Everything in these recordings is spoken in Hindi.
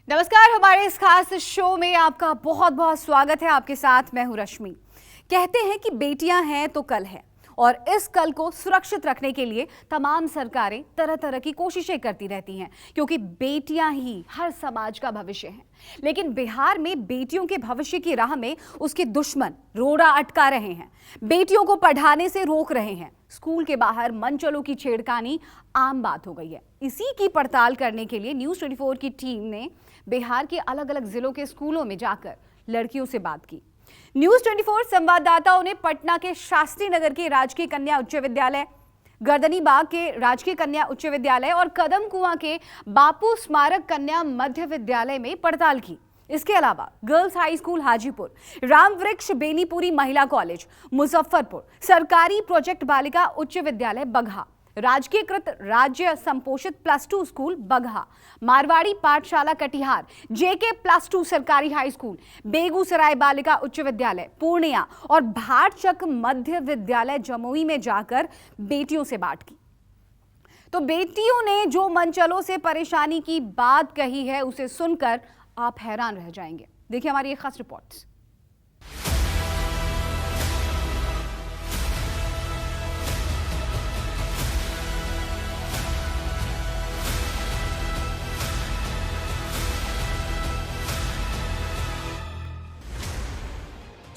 नमस्कार, हमारे इस खास शो में आपका बहुत बहुत स्वागत है। आपके साथ मैं हूं रश्मि। कहते हैं कि बेटियां हैं तो कल है, और इस कल को सुरक्षित रखने के लिए तमाम सरकारें तरह तरह की कोशिशें करती रहती हैं, क्योंकि बेटियां ही हर समाज का भविष्य हैं। लेकिन बिहार में बेटियों के भविष्य की राह में उसके दुश्मन रोड़ा अटका रहे हैं, बेटियों को पढ़ाने से रोक रहे हैं। स्कूल के बाहर मनचलों की छेड़खानी आम बात हो गई है। इसी की पड़ताल करने के लिए न्यूज़ 24 की टीम ने बिहार के अलग अलग जिलों के स्कूलों में जाकर लड़कियों से बात की। न्यूज़ 24 संवाददाताओं ने पटना के शास्त्री नगर के राजकीय कन्या उच्च विद्यालय, गर्दनीबाग के राजकीय कन्या उच्च विद्यालय और कदम कुआं के बापू स्मारक कन्या मध्य विद्यालय में पड़ताल की। इसके अलावा girls high school Hajipur, Ram वृक्ष बेनीपुरी महिला कॉलेज मुजफ्फरपुर, सरकारी प्रोजेक्ट बालिका उच्च विद्यालय बगहा, राजकीयकृत राज्य संपोषित +2 स्कूल बगहा, मारवाड़ी पाठशाला कटिहार, जेके +2 सरकारी हाई स्कूल, बेगूसराय बालिका उच्च विद्यालय पूर्णिया और भाटचक मध्य विद्यालय जमुई में जाकर बेटियों से बात की। तो बेटियों ने जो मनचलों से परेशानी की बात कही है, उसे सुनकर आप हैरान रह जाएंगे। देखिए हमारी एक खास रिपोर्ट।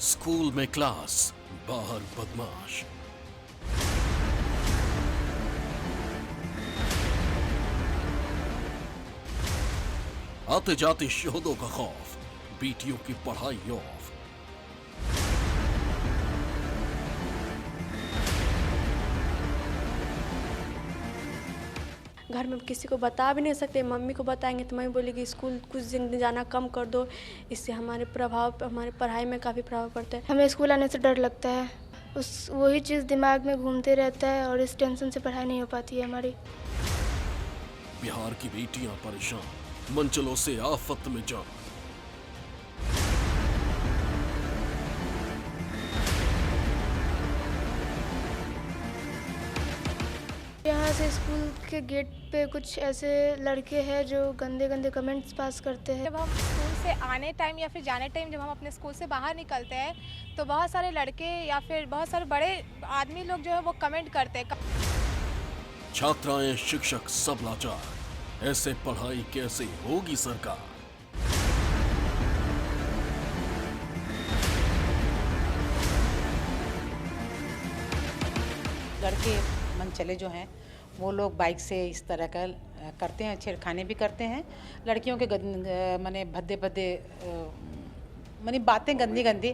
स्कूल में क्लास, बाहर बदमाश। आते जाते शोधों का खौफ, बेटियों की पढ़ाई ऑफ। घर में किसी को बता भी नहीं सकते। मम्मी को बताएंगे तो मम्मी बोलेगी स्कूल कुछ दिन जाना कम कर दो, इससे हमारे पढ़ाई में काफ़ी प्रभाव पड़ता है। हमें स्कूल आने से डर लगता है, वही चीज़ दिमाग में घूमते रहता है और इस टेंशन से पढ़ाई नहीं हो पाती है हमारी। बिहार की बेटियां परेशान, मनचलों से आफत में जान। यहाँ से स्कूल के गेट पे कुछ ऐसे लड़के हैं जो गंदे गंदे कमेंट्स पास करते हैं। जब हम स्कूल से आने टाइम या फिर जाने टाइम जब हम अपने स्कूल से बाहर निकलते हैं तो बहुत सारे लड़के या फिर बहुत सारे बड़े आदमी लोग जो है वो कमेंट करते हैं। छात्राएं, शिक्षक सब लाचार। ऐसे पढ़ाई कैसे होगी सरकार? लड़के मनचले जो हैं वो लोग बाइक से इस तरह का करते हैं, छेड़खानी भी करते हैं। लड़कियों के माने भद्दे माने बातें गंदी गंदी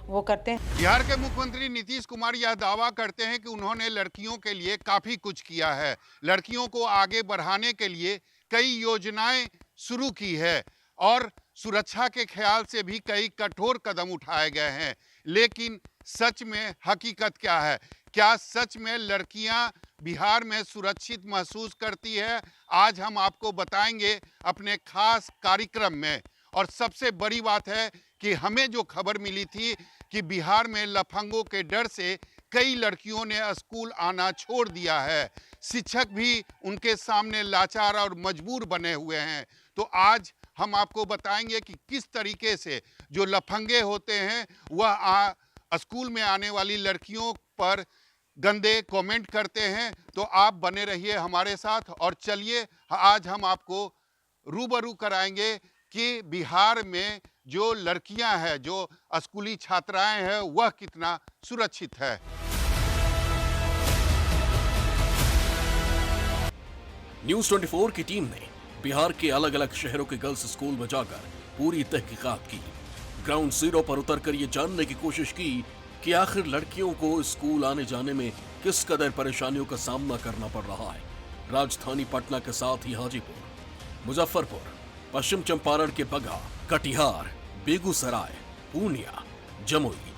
वो करते हैं। बिहार के मुख्यमंत्री नीतीश कुमार यह दावा करते हैं कि उन्होंने लड़कियों के लिए काफी कुछ किया है। लड़कियों को आगे बढ़ाने के लिए कई योजनाएं शुरू की है और सुरक्षा के ख्याल से भी कई कठोर कदम उठाए गए हैं। लेकिन सच में हकीकत क्या है? क्या सच में लड़कियां बिहार में सुरक्षित महसूस करती है? आज हम आपको बताएंगे अपने खास कार्यक्रम में। और सबसे बड़ी बात है कि हमें जो खबर मिली थी कि बिहार में लफंगों के डर से कई लड़कियों ने स्कूल आना छोड़ दिया है। शिक्षक भी उनके सामने लाचार और मजबूर बने हुए हैं। तो आज हम आपको बताएंगे कि किस तरीके से जो लफंगे होते हैं वह स्कूल में आने वाली लड़कियों पर गंदे कमेंट करते हैं। तो आप बने रहिए हमारे साथ और चलिए आज हम आपको रूबरू कराएंगे कि बिहार में जो लड़कियां हैं, जो स्कूली छात्राएं हैं, वह कितना सुरक्षित है। न्यूज़ 24 की टीम ने बिहार के अलग अलग शहरों के गर्ल्स स्कूल में जाकर पूरी तहकीकात की। ग्राउंड जीरो पर उतरकर ये जानने की कोशिश की कि आखिर लड़कियों को स्कूल आने जाने में किस कदर परेशानियों का सामना करना पड़ रहा है। राजधानी पटना के साथ ही हाजीपुर, मुजफ्फरपुर, पश्चिम चंपारण के बगहा, कटिहार, बेगूसराय, पूर्णिया, जमुई,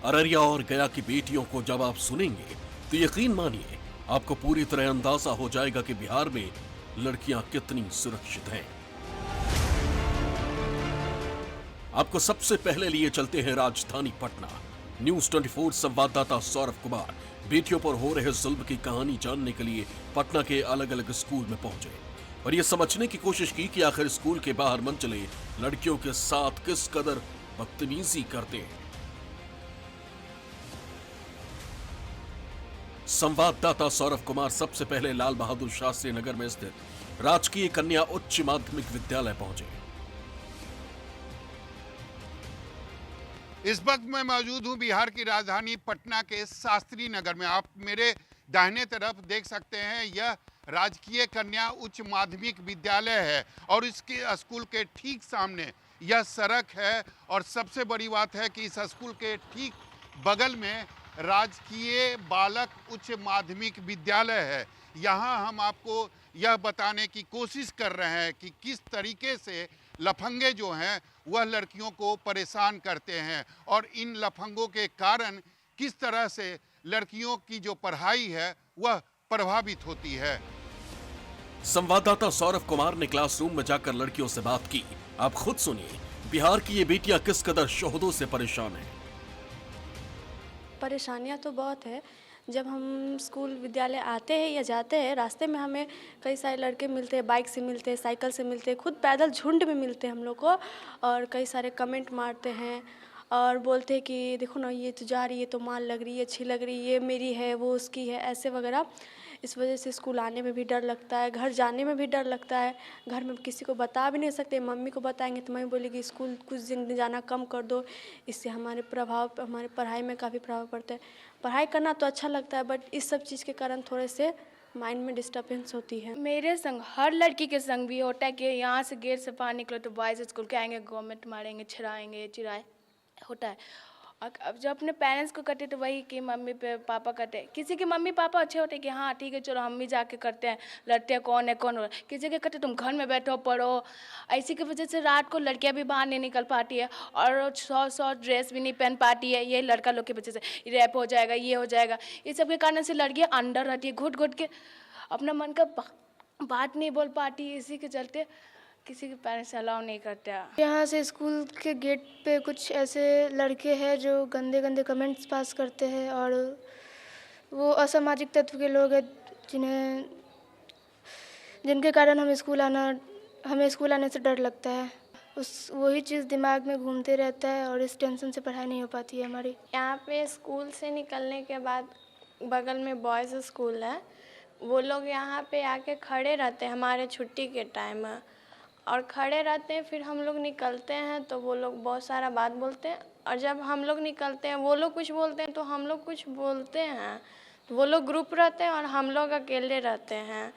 अररिया और गया की बेटियों को जब आप सुनेंगे तो यकीन मानिए आपको पूरी तरह अंदाजा हो जाएगा कि बिहार में लड़कियां कितनी सुरक्षित हैं। आपको सबसे पहले लिए चलते हैं राजधानी पटना। न्यूज़ 24 संवाददाता सौरभ कुमार बेटियों पर हो रहे जुल्म की कहानी जानने के लिए पटना के अलग अलग स्कूल में पहुंचे। और ये समझने की कोशिश की कि आखिर स्कूल के बाहर मनचले लड़कियों के साथ किस कदर बदतमीजी करते हैं। संवाददाता सौरभ कुमार सबसे पहले लाल बहादुर शास्त्री नगर में स्थित राजकीय कन्या उच्च माध्यमिक विद्यालय पहुंचे। इस वक्त मैं मौजूद हूं बिहार की राजधानी पटना के शास्त्री नगर में। आप मेरे दाहिने तरफ देख सकते हैं, यह राजकीय कन्या उच्च माध्यमिक विद्यालय है और इसके स्कूल के ठीक सामने यह सड़क है। और सबसे बड़ी बात है कि इस स्कूल के ठीक बगल में राजकीय बालक उच्च माध्यमिक विद्यालय है। यहाँ हम आपको यह बताने की कोशिश कर रहे हैं कि किस तरीके से लफंगे जो हैं वह लड़कियों को परेशान करते हैं और इन लफंगों के कारण किस तरह से लड़कियों की जो पढ़ाई है वह प्रभावित होती है। संवाददाता सौरभ कुमार ने क्लासरूम में जाकर लड़कियों से बात की। आप खुद सुनिए बिहार की ये बेटियां किस कदर शोहदों से परेशान हैं। परेशानियाँ तो बहुत है। जब हम स्कूल विद्यालय आते हैं या जाते हैं, रास्ते में हमें कई सारे लड़के मिलते हैं, बाइक से मिलते हैं, साइकिल से मिलते हैं, खुद पैदल झुंड में मिलते हैं हम लोग को। और कई सारे कमेंट मारते हैं और बोलते हैं कि देखो ना, ये तो जा रही है तो माल लग रही है, अच्छी लग रही है, ये मेरी है, वो उसकी है, ऐसे वगैरह। इस वजह से स्कूल आने में भी डर लगता है, घर जाने में भी डर लगता है। घर में किसी को बता भी नहीं सकते। मम्मी को बताएंगे तो मम्मी बोलेगी स्कूल कुछ दिन जाना कम कर दो, इससे हमारे पढ़ाई में काफ़ी प्रभाव पड़ता है। पढ़ाई करना तो अच्छा लगता है, बट इस सब चीज़ के कारण थोड़े से माइंड में डिस्टर्बेंस होती है। मेरे संग हर लड़की के संग भी होता है कि यहाँ से गेट से बाहर निकलो तो बॉयज़ स्कूल के आएंगे, गवर्नमेंट मारेंगे, छिड़ाएंगे, चिराए होता है। और अब जब अपने पेरेंट्स को करते तो वही कि मम्मी पापा करते हैं। किसी के मम्मी पापा अच्छे होते हैं कि हाँ ठीक है चलो हम भी जाके करते हैं, लड़ते हैं कौन है कौन हो रहा है। किसी के करते तुम घर में बैठो पढ़ो। ऐसी की वजह से रात को लड़कियां भी बाहर नहीं निकल पाती है और शॉर्ट ड्रेस भी नहीं पहन पाती है। ये लड़का लोग की वजह से रैप हो जाएगा, ये हो जाएगा। इस सब के कारण से लड़कियाँ अंडर रहती है, घुट घुट के अपना मन का बात नहीं बोल पाती। इसी के चलते किसी के पेरेंट्स अलाउ नहीं करते। यहाँ से स्कूल के गेट पे कुछ ऐसे लड़के हैं जो गंदे गंदे कमेंट्स पास करते हैं और वो असामाजिक तत्व के लोग हैं जिनके कारण हमें स्कूल आने से डर लगता है। वही चीज़ दिमाग में घूमते रहता है और इस टेंशन से पढ़ाई नहीं हो पाती है हमारी। यहाँ पे स्कूल से निकलने के बाद बगल में बॉयज़ स्कूल है, वो लोग यहाँ पे आके खड़े रहते हैं हमारे छुट्टी के टाइम और खड़े रहते हैं। फिर हम लोग निकलते हैं तो वो लोग बहुत सारा बात बोलते हैं और जब हम लोग निकलते हैं वो लोग कुछ बोलते हैं तो हम लोग कुछ बोलते हैं। तो वो लोग ग्रुप रहते हैं और हम लोग अकेले रहते हैं,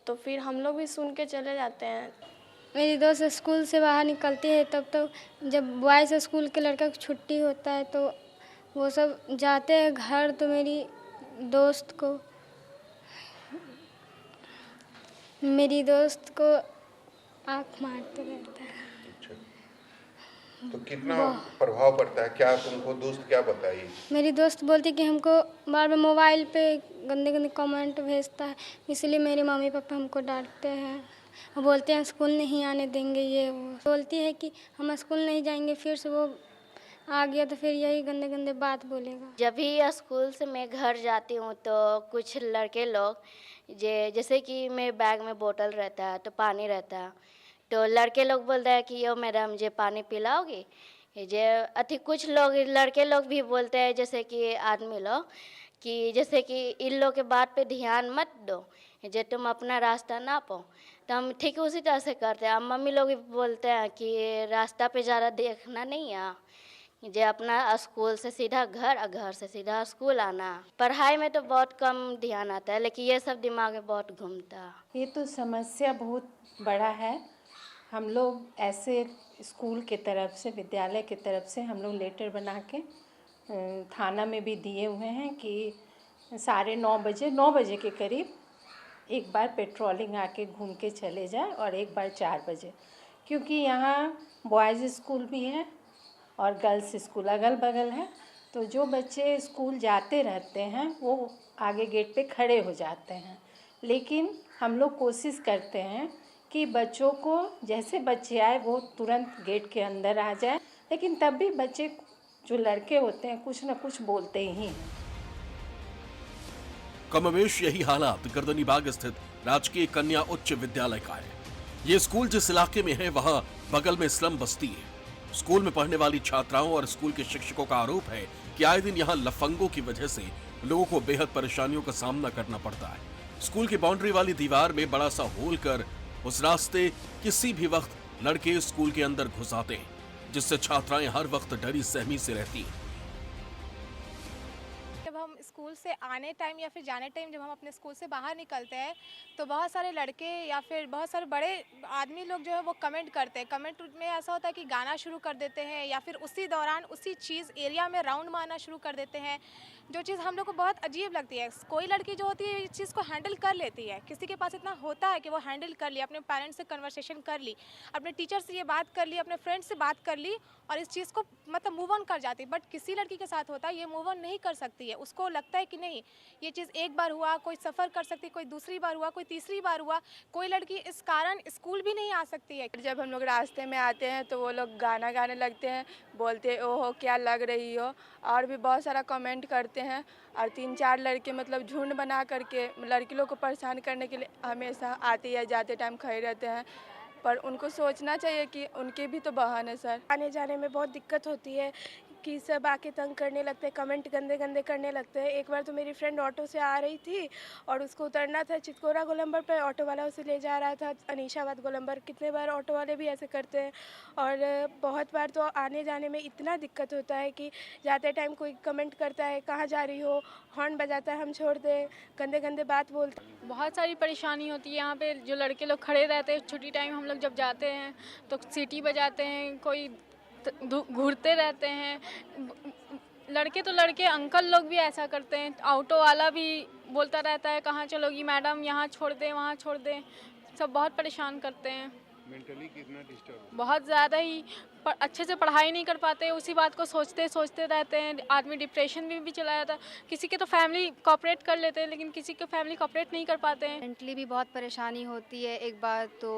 तो फिर हम लोग भी सुन के चले जाते हैं। मेरी दोस्त स्कूल से बाहर निकलती है तब तो जब बॉयज़ स्कूल के लड़का को छुट्टी होता है तो वो सब जाते हैं घर, तो मेरी दोस्त को आँख मारते रहता है। तो कितना प्रभाव पड़ता है? क्या तुमको दोस्त क्या बताई? मेरी दोस्त बोलती कि हमको बार बार मोबाइल पे गंदे गंदे कमेंट भेजता है, इसलिए मेरे मम्मी पापा हमको डांटते हैं और बोलते हैं स्कूल नहीं आने देंगे। ये वो बोलती है कि हम स्कूल नहीं जाएंगे, फिर से वो आ गया तो फिर यही गंदे गंदे बात बोलेगा। जब भी स्कूल से मैं घर जाती हूँ तो कुछ लड़के लोग जैसे कि मेरे बैग में बोतल रहता है तो पानी रहता है, तो लड़के लोग बोलते हैं कि यो मैडम जे पानी पिलाओगी जे कुछ लोग लड़के लोग भी बोलते हैं जैसे कि आदमी लोग कि जैसे कि इन लोग के बात पे ध्यान मत दो, जे तुम अपना रास्ता ना पाओ। तो हम ठीक उसी तरह से करते हैं। मम्मी लोग भी बोलते हैं कि रास्ता पे ज़्यादा देखना नहीं है, जे अपना स्कूल से सीधा घर और घर से सीधा स्कूल आना। पढ़ाई में तो बहुत कम ध्यान आता है, लेकिन ये सब दिमाग में बहुत घूमता है। ये तो समस्या बहुत बड़ा है। हम लोग ऐसे स्कूल के तरफ से, विद्यालय के तरफ से हम लोग लेटर बना के थाना में भी दिए हुए हैं कि 9:30 बजे के करीब एक बार पेट्रोलिंग आके घूम के चले जाए और एक बार 4 बजे, क्योंकि यहाँ बॉयज़ स्कूल भी है और गर्ल्स स्कूल अगल बगल है। तो जो बच्चे स्कूल जाते रहते हैं वो आगे गेट पे खड़े हो जाते हैं, लेकिन हम लोग कोशिश करते हैं कि बच्चों को जैसे बच्चे आए वो तुरंत गेट के अंदर आ जाए, लेकिन तब भी बच्चे जो लड़के होते हैं कुछ न कुछ बोलते ही हैं। कमोवेश यही हालात गर्दनीबाग स्थित राजकीय कन्या उच्च विद्यालय का है। ये स्कूल जिस इलाके में है वहां बगल में स्लम बस्ती है। स्कूल में पढ़ने वाली छात्राओं और स्कूल के शिक्षकों का आरोप है कि आए दिन यहाँ लफंगों की वजह से लोगों को बेहद परेशानियों का सामना करना पड़ता है। स्कूल की बाउंड्री वाली दीवार में बड़ा सा होल कर उस रास्ते किसी भी वक्त लड़के स्कूल के अंदर घुस आते हैं, जिससे छात्राएं हर वक्त डरी सहमी से रहती हैं। जब हम स्कूल से आने टाइम या फिर जाने टाइम जब हम अपने स्कूल से बाहर निकलते हैं तो बहुत सारे लड़के या फिर बहुत सारे बड़े आदमी लोग जो है वो कमेंट करते हैं। कमेंट में ऐसा होता है कि गाना शुरू कर देते हैं या फिर उसी दौरान उसी चीज़ एरिया में राउंड मारना शुरू कर देते हैं, जो चीज़ हम लोग को बहुत अजीब लगती है। कोई लड़की जो होती है इस चीज़ को हैंडल कर लेती है, किसी के पास इतना होता है कि वो हैंडल कर ली, अपने पेरेंट्स से कन्वर्सेशन कर ली, अपने टीचर से ये बात कर ली, अपने फ्रेंड से बात कर ली और इस चीज़ को मतलब मूव ऑन कर जाती है। बट किसी लड़की के साथ होता है ये मूव ऑन नहीं कर सकती है। उसको लगता है कि नहीं, ये चीज़ एक बार हुआ, कोई सफ़र कर सकती है, कोई दूसरी बार हुआ, कोई तीसरी बार हुआ, कोई लड़की इस कारण स्कूल भी नहीं आ सकती है। जब हम लोग रास्ते में आते हैं तो वो लोग गाना गाने लगते हैं, बोलते ओहो क्या लग रही हो, और भी बहुत सारा कमेंट करते हैं। और 3-4 लड़के मतलब झुंड बना करके लड़की लोग को परेशान करने के लिए हमेशा आते या जाते टाइम खड़े रहते हैं। पर उनको सोचना चाहिए कि उनके भी तो बहन है सर। आने जाने में बहुत दिक्कत होती है कि सब आके तंग करने लगते हैं, कमेंट गंदे गंदे करने लगते हैं। एक बार तो मेरी फ्रेंड ऑटो से आ रही थी और उसको उतरना था चितकोरा गोलंबर पर, ऑटो वाला उसे ले जा रहा था अनीशाबाद गोलंबर। कितने बार ऑटो वाले भी ऐसे करते हैं और बहुत बार तो आने जाने में इतना दिक्कत होता है कि जाते टाइम कोई कमेंट करता है कहाँ जा रही हो, हॉर्न बजाता है हम छोड़ दें, गंदे गंदे बात बोलते हैं। बहुत सारी परेशानी होती है यहाँ पे। जो लड़के लोग खड़े रहते हैं छुट्टी टाइम हम लोग जब जाते हैं तो सीटी बजाते हैं, कोई घूरते रहते हैं। लड़के तो लड़के, अंकल लोग भी ऐसा करते हैं। ऑटो वाला भी बोलता रहता है कहाँ चलोगी मैडम, यहाँ छोड़ दें वहाँ छोड़ दें। सब बहुत परेशान करते हैं। मेंटली कितना डिस्टर्ब? बहुत ज़्यादा ही। पर अच्छे से पढ़ाई नहीं कर पाते, उसी बात को सोचते सोचते रहते हैं। आदमी डिप्रेशन में भी चला जाता है। किसी के तो फैमिली कोऑपरेट कर लेते हैं लेकिन किसी के फैमिली कोऑपरेट नहीं कर पाते हैं। मेंटली भी बहुत परेशानी होती है। एक बार तो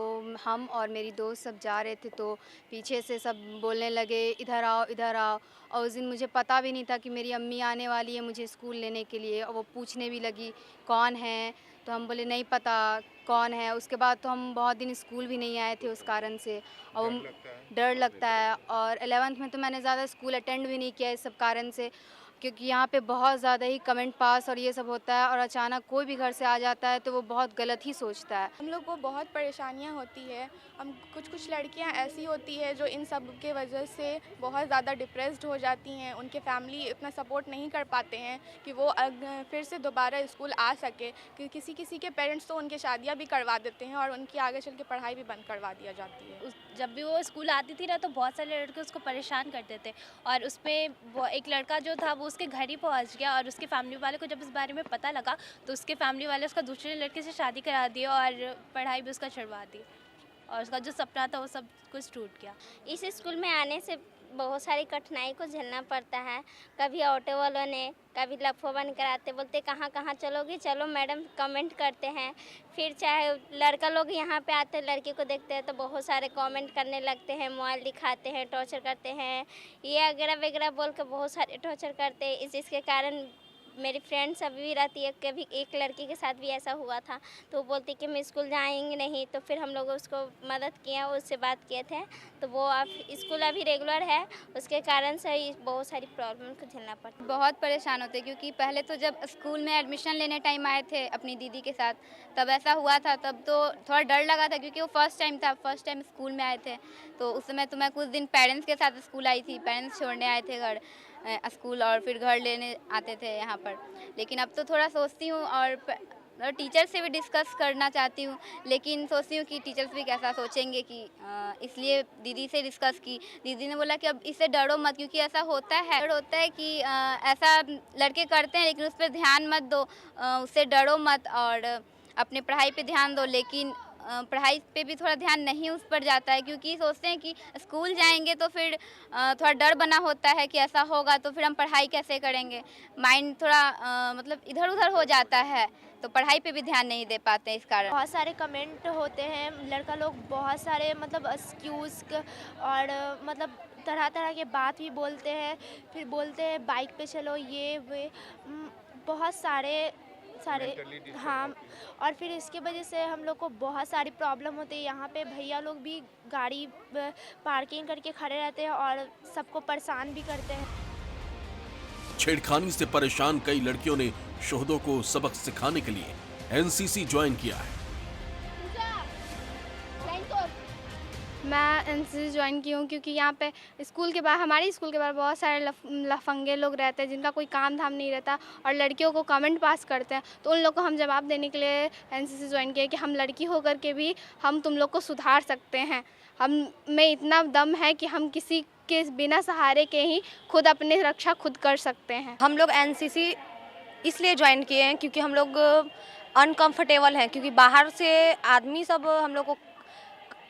हम और मेरी दोस्त सब जा रहे थे तो पीछे से सब बोलने लगे इधर आओ इधर आओ, और उस दिन मुझे पता भी नहीं था कि मेरी अम्मी आने वाली है मुझे स्कूल लेने के लिए, और वो पूछने भी लगी कौन है, तो हम बोले नहीं पता कौन है। उसके बाद तो हम बहुत दिन स्कूल भी नहीं आए थे उस कारण से, और डर लगता है। और 11th में तो मैंने ज़्यादा स्कूल अटेंड भी नहीं किया इस सब कारण से, क्योंकि यहाँ पे बहुत ज़्यादा ही कमेंट पास और ये सब होता है, और अचानक कोई भी घर से आ जाता है तो वो बहुत गलत ही सोचता है। हम लोग को बहुत परेशानियां होती है। हम कुछ लड़कियां ऐसी होती है जो इन सब के वजह से बहुत ज़्यादा डिप्रेस्ड हो जाती हैं। उनके फैमिली इतना सपोर्ट नहीं कर पाते हैं कि वो फिर से दोबारा स्कूल आ सके। कि किसी के पेरेंट्स तो उनकी शादियां भी करवा देते हैं और उनकी आगे चल के पढ़ाई भी बंद करवा दिया जाती है। जब भी वो स्कूल आती थी ना तो बहुत सारे लड़के उसको परेशान करते थे, और उस पर एक लड़का जो था वो उसके घर ही पहुंच गया, और उसके फैमिली वाले को जब इस बारे में पता लगा तो उसके फैमिली वाले उसका दूसरे लड़के से शादी करा दी और पढ़ाई भी उसका छुड़वा दी, और उसका जो सपना था वो सब कुछ टूट गया। इस स्कूल में आने से बहुत सारी कठिनाई को झेलना पड़ता है। कभी ऑटो वालों ने, कभी लफो बन कर आते, बोलते कहाँ कहाँ चलोगी, चलो मैडम कमेंट करते हैं। फिर चाहे लड़का लोग यहाँ पे आते हैं, लड़की को देखते हैं तो बहुत सारे कमेंट करने लगते हैं, मोबाइल दिखाते हैं, टॉर्चर करते हैं, ये वगैरह वगैरह बोल कर बहुत सारे टॉर्चर करते हैं। इसके कारण मेरी फ्रेंड्स अभी भी रहती है। कभी एक लड़की के साथ भी ऐसा हुआ था तो वो बोलती कि हम स्कूल जाएंगे नहीं, तो फिर हम लोग उसको मदद किया, उससे बात किए थे तो वो अब स्कूल अभी रेगुलर है। उसके कारण से बहुत सारी प्रॉब्लम को झेलना पड़ता है। बहुत परेशान होते क्योंकि पहले तो जब स्कूल में एडमिशन लेने टाइम आए थे अपनी दीदी के साथ तब ऐसा हुआ था, तब तो थोड़ा डर लगा था क्योंकि वो फर्स्ट टाइम था, फर्स्ट टाइम स्कूल में आए थे। तो उस समय तो मैं कुछ दिन पेरेंट्स के साथ स्कूल आई थी, पेरेंट्स छोड़ने आए थे घर स्कूल और फिर घर लेने आते थे यहाँ पर। लेकिन अब तो थोड़ा सोचती हूँ और टीचर से भी डिस्कस करना चाहती हूँ, लेकिन सोचती हूँ कि टीचर्स भी कैसा सोचेंगे कि इसलिए दीदी से डिस्कस की। दीदी ने बोला कि अब इससे डरो मत, क्योंकि ऐसा होता है कि ऐसा लड़के करते हैं लेकिन उस पर ध्यान मत दो, उससे डरो मत और अपने पढ़ाई पे ध्यान दो। लेकिन पढ़ाई पे भी थोड़ा ध्यान नहीं उस पर जाता है, क्योंकि सोचते हैं कि स्कूल जाएंगे तो फिर थोड़ा डर बना होता है कि ऐसा होगा तो फिर हम पढ़ाई कैसे करेंगे। माइंड थोड़ा मतलब इधर उधर हो जाता है, तो पढ़ाई पे भी ध्यान नहीं दे पाते हैं इस कारण। बहुत सारे कमेंट होते हैं, लड़का लोग बहुत सारे मतलब एक्सक्यूज़ और मतलब तरह तरह के बात भी बोलते हैं। फिर बोलते हैं बाइक पे चलो, ये वे बहुत सारे सारे, हाँ, और फिर इसके वजह से हम लोग को बहुत सारी प्रॉब्लम होती है। यहाँ पे भैया लोग भी गाड़ी पार्किंग करके खड़े रहते हैं और सबको परेशान भी करते हैं। छेड़खानी से परेशान कई लड़कियों ने शोहदों को सबक सिखाने के लिए एनसीसी ज्वाइन किया है। मैं एनसीसी ज्वाइन की हूँ क्योंकि यहाँ पे स्कूल के बाहर, हमारे स्कूल के बाहर बहुत सारे लफंगे लोग रहते हैं जिनका कोई काम धाम नहीं रहता और लड़कियों को कमेंट पास करते हैं। तो उन लोग को हम जवाब देने के लिए एनसीसी ज्वाइन किया कि हम लड़की होकर के भी हम तुम लोग को सुधार सकते हैं। हम में इतना दम है कि हम किसी के बिना सहारे के ही खुद अपनी रक्षा खुद कर सकते हैं। हम लोग एनसीसी इसलिए ज्वाइन किए हैं क्योंकि हम लोग अनकंफर्टेबल हैं, क्योंकि बाहर से आदमी सब हम लोग को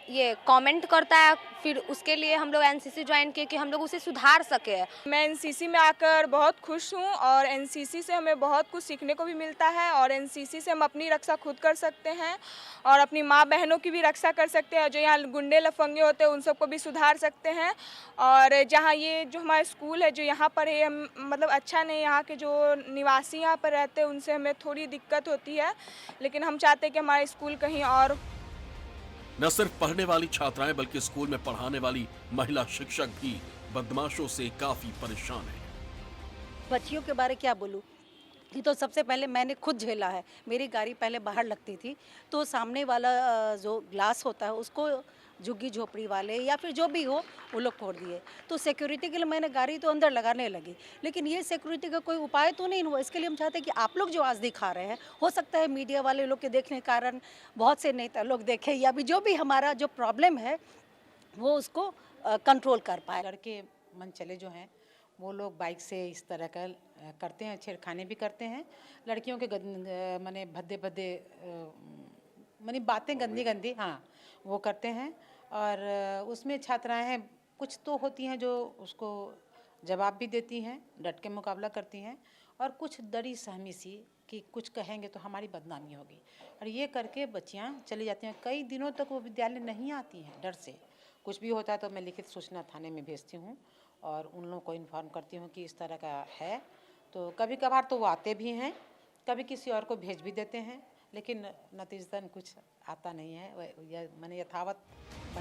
ये कमेंट करता है, फिर उसके लिए हम लोग एनसीसी ज्वाइन किए कि हम लोग उसे सुधार सके। मैं एनसीसी में आकर बहुत खुश हूँ और एनसीसी से हमें बहुत कुछ सीखने को भी मिलता है और एनसीसी से हम अपनी रक्षा खुद कर सकते हैं और अपनी माँ बहनों की भी रक्षा कर सकते हैं और जो यहाँ गुंडे लफंगे होते हैं उन सबको भी सुधार सकते हैं। और जहाँ ये जो हमारा स्कूल है जो यहाँ पर है, हम मतलब अच्छा नहीं, यहाँ के जो निवासी यहाँ पर रहते हैं उनसे हमें थोड़ी दिक्कत होती है, लेकिन हम चाहते हैं कि हमारा स्कूल कहीं और। न सिर्फ पढ़ने वाली छात्राएं बल्कि स्कूल में पढ़ाने वाली महिला शिक्षक भी बदमाशों से काफी परेशान हैं। बच्चियों के बारे क्या बोलूं, ये तो सबसे पहले मैंने खुद झेला है। मेरी गाड़ी पहले बाहर लगती थी तो सामने वाला जो ग्लास होता है उसको झुग्गी झोपड़ी वाले या फिर जो भी हो वो लोग फोड़ दिए। तो सिक्योरिटी के लिए मैंने गाड़ी तो अंदर लगाने लगी, लेकिन ये सिक्योरिटी का कोई उपाय तो नहीं हुआ। इसके लिए हम चाहते हैं कि आप लोग जो आज दिखा रहे हैं, हो सकता है मीडिया वाले लोग के देखने के कारण बहुत से नेता लोग देखें या भी जो भी हमारा जो प्रॉब्लम है वो उसको कंट्रोल कर पाए। लड़के मनचले जो हैं वो लोग बाइक से इस तरह का करते हैं, छेड़खानी भी करते हैं। लड़कियों के माने भद्दे भद्दे माने बातें गंदी गंदी, हाँ, वो करते हैं। और उसमें छात्राएं हैं कुछ तो होती हैं जो उसको जवाब भी देती हैं, डट के मुकाबला करती हैं, और कुछ डरी सहमी सी कि कुछ कहेंगे तो हमारी बदनामी होगी, और ये करके बच्चियां चली जाती हैं। कई दिनों तक वो विद्यालय नहीं आती हैं डर से। कुछ भी होता है तो मैं लिखित सूचना थाने में भेजती हूँ और उन लोगों को इन्फॉर्म करती हूँ कि इस तरह का है। तो कभी कभार तो वो आते भी हैं, कभी किसी और को भेज भी देते हैं, लेकिन नतीजतन कुछ आता नहीं है। मैंने यथावत